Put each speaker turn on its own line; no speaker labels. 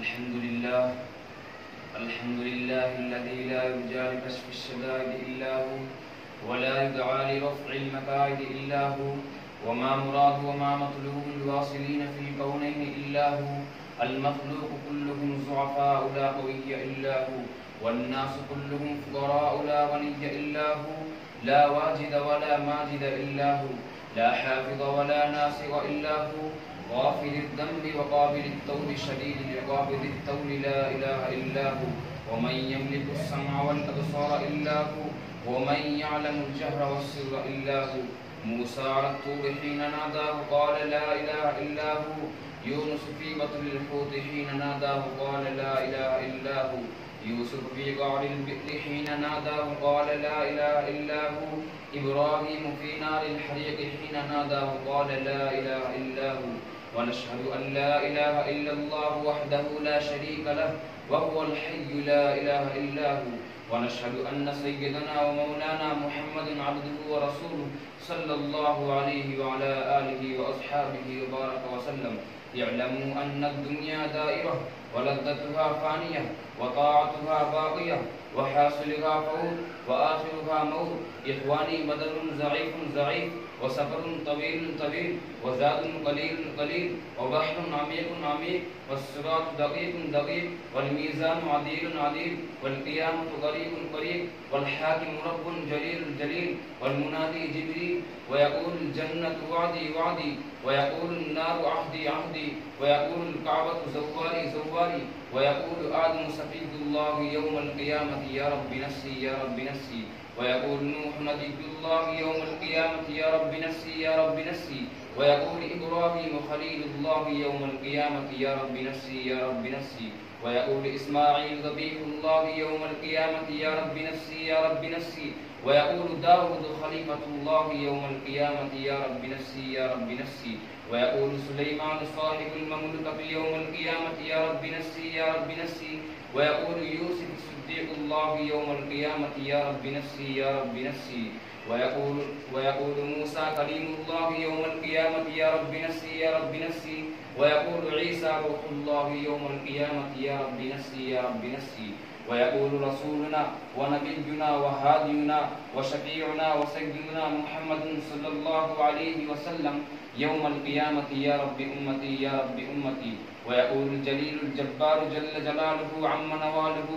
الحمد لله الذي لا يرجى لكشف الشدائد إلا هو، ولا يدعى لرفع المكائد إلا هو، وما مراد وما مطلوب الواصلين في الكونين إلا هو. المخلوق كلهم ضعفاء لا قوي إلا هو، والناس كلهم فقراء لا غني إلا هو. لا واجد ولا ماجد إلا هو، لا حافظ ولا ناصر إلا هو. غافل الذنب وقابل التوب شديد العقاب ذي الطول لا إله إلا هو. ومن يملك السمع والأبصار إلا هو، ومن يعلم الجهر والسر إلا هو. موسى على الطور حين ناداه قال لا إله إلا هو. يونس في بطن الحوت حين ناداه قال لا إله إلا هو. يوسف في قعر البئر حين ناداه قال لا إله إلا هو. إبراهيم في نار الحريق حين ناداه قال لا إله إلا هو. ونشهد أن لا إله إلا الله وحده لا شريك له، وهو الحي لا إله إلا هو. ونشهد أن سيدنا ومولانا محمد عبده ورسوله صلى الله عليه وعلى آله وأصحابه وبارك وسلم. اعلموا أن الدنيا دائرة ولذتها فانية وطاعتها باقية وحاصلها فوت وآخرها موت. إخواني بدر ضعيف وسفر طويل وزاد قليل وبحر عميق والصراط دقيق والميزان عديل والقيامة قريب والحاكم رب جليل والمنادي جبريل ويقول الجنة وعدي ويقول النار عهدي ويقول الكعبة زواري ويقول آدم سفيد الله يوم القيامة يا رب نفسي ويقول نوح نبي الله يوم القيامة يا رب نفسي ويقول إبراهيم خليل الله يوم القيامة يا رب نفسي ويقول إسماعيل ذبيح الله يوم القيامة يا رب نفسي ويقول داود خليفة الله يوم القيامة يا رب نفسي ويقول سليمان صاحب المملكة يوم القيامة يا رب نفسي ويقول يوسف صديق الله يوم القيامة يا رب نفسي ويقول موسى كليم الله يوم القيامة يا رب نفسي ويقول عيسى روح الله يوم القيامة يا رب نفسي ويقول رسولنا ونبينا وهادينا وشفيعنا وسيدنا محمد صلى الله عليه وسلم يوم القيامة يا رب أمتي ويقول الجليل الجبار جل جلاله عم نواله